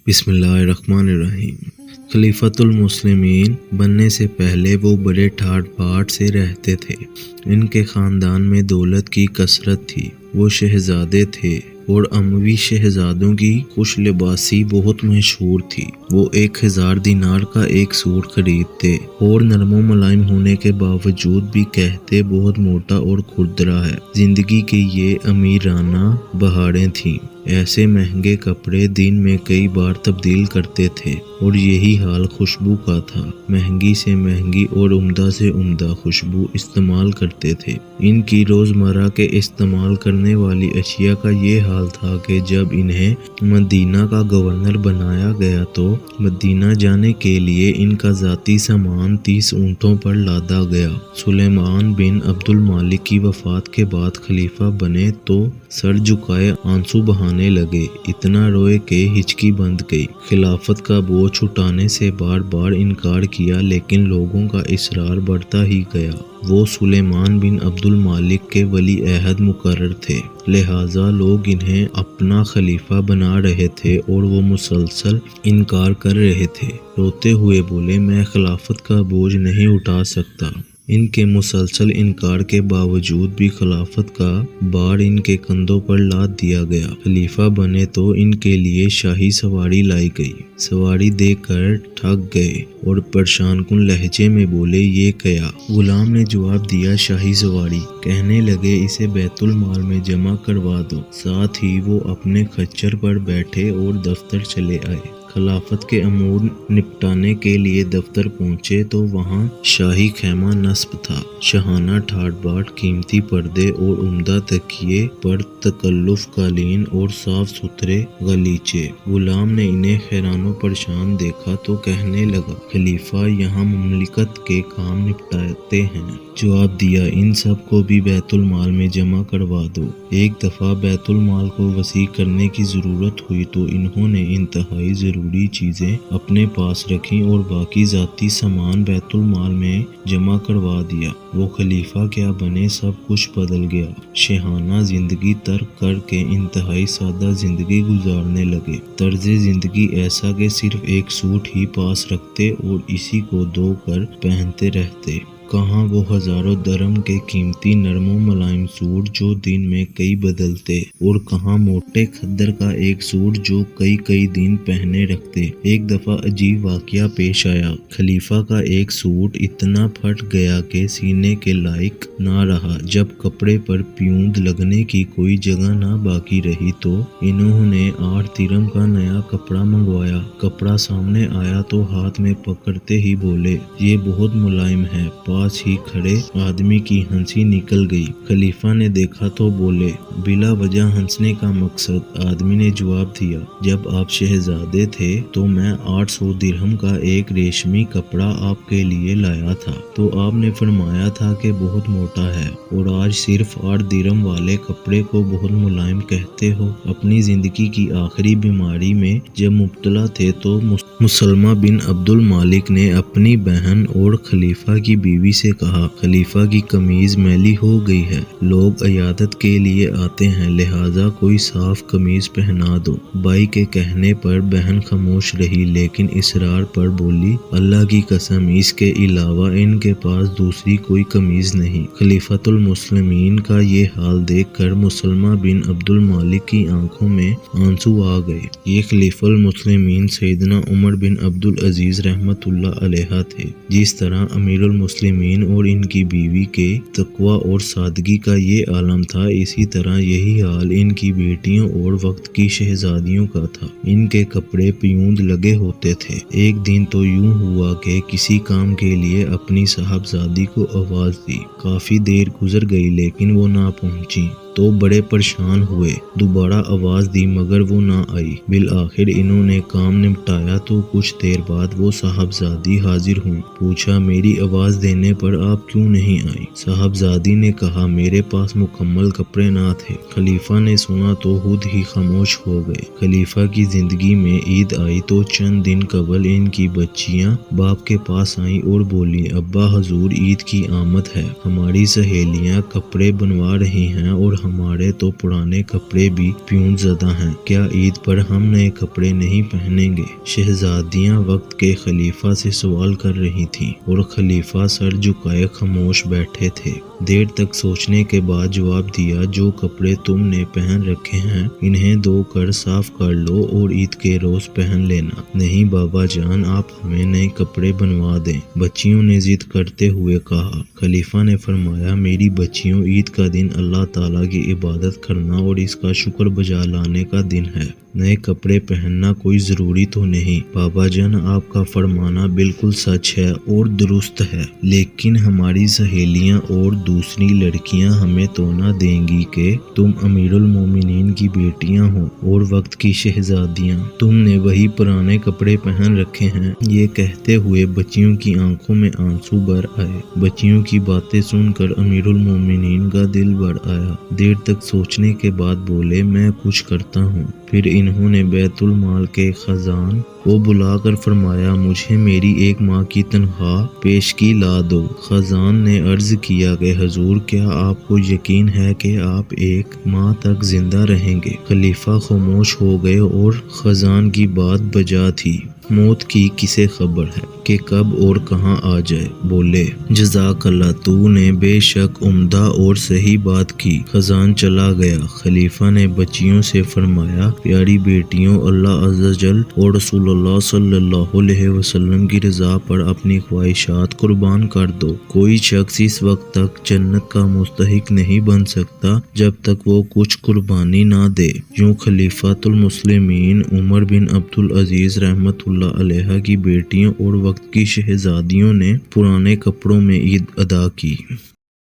بسم اللہ الرحمن الرحیم۔ خلیفۃ المسلمین بننے سے پہلے وہ بڑے ٹھاٹ باٹ سے رہتے تھے۔ ان کے خاندان میں دولت کی کثرت تھی۔ وہ شہزادے تھے اور اموی شہزادوں کی خوش لباسی بہت مشہور تھی۔ وہ 1000 دینار کا ایک سوٹ خریدتے اور نرم و ملائم ہونے کے باوجود بھی کہتے بہت موٹا اور کھردرا ہے۔ زندگی کی یہ امیرانہ بہاریں تھیں۔ ایسے مہنگے کپڑے دن میں کئی بار تبدیل کرتے تھے اور یہی حال خوشبو کا تھا۔ مہنگی سے مہنگی اور عمدہ سے عمدہ خوشبو استعمال کرتے تھے۔ ان کی روزمرہ کے استعمال کرنے والی اشیاء کا یہ حال تھا کہ جب انہیں مدینہ کا گورنر بنایا گیا تو مدینہ جانے کے لیے ان کا ذاتی سامان 30 اونٹوں پر لادا گیا۔ سلیمان بن عبد المالک کی وفات کے بعد خلیفہ بنے تو سر جھکائے آنسو بہانے لگے۔ اتنا روئے کہ ہچکی بند گئی۔ خلافت کا بوجھ اٹھانے سے بار بار انکار کیا لیکن لوگوں کا اصرار بڑھتا ہی گیا۔ وہ سلیمان بن عبد المالک کے ولی عہد مقرر تھے، لہٰذا لوگ انہیں اپنا خلیفہ بنا رہے تھے اور وہ مسلسل انکار کر رہے تھے۔ روتے ہوئے بولے، میں خلافت کا بوجھ نہیں اٹھا سکتا۔ ان کے مسلسل انکار کے باوجود بھی خلافت کا بار ان کے کندھوں پر لاد دیا گیا۔ خلیفہ بنے تو ان کے لیے شاہی سواری لائی گئی۔ سواری دیکھ کر تھک گئے اور پریشان کن لہجے میں بولے، یہ کیا؟ غلام نے جواب دیا، شاہی سواری۔ کہنے لگے، اسے بیت المال میں جمع کروا دو۔ ساتھ ہی وہ اپنے کھچر پر بیٹھے اور دفتر چلے آئے۔ خلافت کے امور نپٹانے کے لیے دفتر پہنچے تو وہاں شاہی خیمہ نصب تھا۔ شاہانہ ٹھاٹ باٹ، قیمتی پردے اور عمدہ تکیے پر تکلف قالین اور صاف ستھرے غالیچے۔ غلام نے انہیں حیران و پریشان دیکھا تو کہنے لگا، خلیفہ یہاں مملکت کے کام نپٹاتے ہیں۔ جواب دیا، ان سب کو بھی بیت المال میں جمع کروا دو۔ ایک دفعہ بیت المال کو وسیع کرنے کی ضرورت ہوئی تو انہوں نے انتہائی ضروری چیزیں اپنے پاس رکھیں اور باقی ذاتی سامان بیت المال میں جمع کروا دیا۔ وہ خلیفہ کیا بنے، سب کچھ بدل گیا۔ شاہانہ زندگی ترک کر کے انتہائی سادہ زندگی گزارنے لگے۔ طرز زندگی ایسا کہ صرف ایک سوٹ ہی پاس رکھتے اور اسی کو دھو کر پہنتے رہتے۔ کہاں وہ ہزاروں درہم کے قیمتی نرم و ملائم سوٹ جو دن میں کئی بدلتے، اور کہاں موٹے کھدر کا ایک سوٹ جو کئی دن پہنے رکھتے۔ ایک دفعہ عجیب واقعہ پیش آیا۔ خلیفہ کا ایک سوٹ اتنا پھٹ گیا کہ سینے کے لائق نہ رہا۔ جب کپڑے پر پیوند لگنے کی کوئی جگہ نہ باقی رہی تو انہوں نے 8 درہم کا نیا کپڑا منگوایا۔ کپڑا سامنے آیا تو ہاتھ میں پکڑتے ہی بولے، یہ بہت ملائم ہے۔ پاس ہی کھڑے آدمی کی ہنسی نکل گئی۔ خلیفہ نے دیکھا تو بولے، بلا وجہ ہنسنے کا مقصد؟ آدمی نے جواب دیا، جب آپ شہزادے تھے تو میں 800 درہم کا ایک ریشمی کپڑا آپ کے لیے لایا تھا تو آپ نے فرمایا تھا کہ بہت موٹا ہے، اور آج صرف 8 درہم والے کپڑے کو بہت ملائم کہتے ہو۔ اپنی زندگی کی آخری بیماری میں جب مبتلا تھے تو مسلمہ بن عبد المالک نے اپنی بہن اور خلیفہ کی بیوی سے کہا، خلیفہ کی قمیض میلی ہو گئی ہے، لوگ عیادت کے لیے آتے ہیں، لہٰذا کوئی صاف قمیض پہنا دو۔ بائی کے کہنے پر بہن خاموش رہی لیکن اصرار پر بولی، اللہ کی قسم، اس کے علاوہ ان کے پاس دوسری کوئی قمیض نہیں۔ خلیفۃ المسلمین کا یہ حال دیکھ کر مسلمہ بن عبد المالک کی آنکھوں میں آنسو آ گئے۔ یہ خلیفہ المسلمین سیدنا عمر بن عبد العزیز رحمۃ اللہ علیہ تھے۔ جس طرح امیر المسلمین اور ان کی بیوی کے تقویٰ اور سادگی کا یہ عالم تھا، اسی طرح یہی حال ان کی بیٹیوں اور وقت کی شہزادیوں کا تھا۔ ان کے کپڑے پیوند لگے ہوتے تھے۔ ایک دن تو یوں ہوا کہ کسی کام کے لیے اپنی صاحبزادی کو آواز دی۔ کافی دیر گزر گئی لیکن وہ نہ پہنچی تو بڑے پریشان ہوئے۔ دوبارہ آواز دی مگر وہ نہ آئی۔ بالآخر انہوں نے کام نمٹایا تو کچھ دیر بعد وہ صاحبزادی حاضر ہوئی۔ پوچھا، میری آواز دینے پر آپ کیوں نہیں آئی؟ صاحبزادی نے کہا، میرے پاس مکمل کپڑے نہ تھے۔ خلیفہ نے سنا تو خود ہی خاموش ہو گئے۔ خلیفہ کی زندگی میں عید آئی تو چند دن قبل ان کی بچیاں باپ کے پاس آئیں اور بولی، ابا حضور عید کی آمد ہے، ہماری سہیلیاں کپڑے بنوا رہی ہیں اور ہمارے تو پرانے کپڑے بھی پیون زدہ ہیں، کیا عید پر ہم نئے کپڑے نہیں پہنیں گے؟ شہزادیاں وقت کے خلیفہ سے سوال کر رہی تھیں اور خلیفہ سر جھکائے خاموش بیٹھے تھے۔ دیر تک سوچنے کے بعد جواب دیا، جو کپڑے تم نے پہن رکھے ہیں انہیں دھو کر صاف کر لو اور عید کے روز پہن لینا۔ نہیں بابا جان، آپ ہمیں نئے کپڑے بنوا دیں، بچیوں نے ضد کرتے ہوئے کہا۔ خلیفہ نے فرمایا، میری بچیوں، عید کا دن اللہ تعالیٰ کی عبادت کرنا اور اس کا شکر بجا لانے کا دن ہے، نئے کپڑے پہننا کوئی ضروری تو نہیں۔ بابا جان، آپ کا فرمانا بالکل سچ ہے اور درست ہے، لیکن ہماری سہیلیاں اور دوسری لڑکیاں ہمیں تو نہ دیں گی کہ تم امیر المومنین کی بیٹیاں ہو اور وقت کی شہزادیاں، تم نے وہی پرانے کپڑے پہن رکھے ہیں۔ یہ کہتے ہوئے بچیوں کی آنکھوں میں آنسو بھر آئے۔ بچیوں کی باتیں سن کر امیر المومنین کا دل بھر آیا۔ دیر تک سوچنے کے بعد بولے، میں کچھ کرتا ہوں۔ پھر انہوں نے بیت المال کے خزان کو بلا کر فرمایا، مجھے میری ایک ماہ کی تنخواہ پیشگی لا دو۔ خزان نے عرض کیا کہ حضور، کیا آپ کو یقین ہے کہ آپ ایک ماہ تک زندہ رہیں گے؟ خلیفہ خاموش ہو گئے اور خزان کی بات بجا تھی، موت کی کسے خبر ہے کہ کب اور کہاں آ جائے؟ بولے، جزاک اللہ، تو نے بے شک عمدہ اور صحیح بات کی۔ خزان چلا گیا۔ خلیفہ نے بچیوں سے فرمایا، پیاری بیٹیوں، اللہ عز و جل اور رسول اللہ صلی اللہ علیہ وسلم کی رضا پر اپنی خواہشات قربان کر دو۔ کوئی شخص اس وقت تک جنت کا مستحق نہیں بن سکتا جب تک وہ کچھ قربانی نہ دے۔ یوں خلیفۃ المسلمین عمر بن عبدالعزیز رحمۃ اللہ علیہ کی بیٹیوں اور وقت کی شہزادیوں نے پرانے کپڑوں میں عید ادا کی۔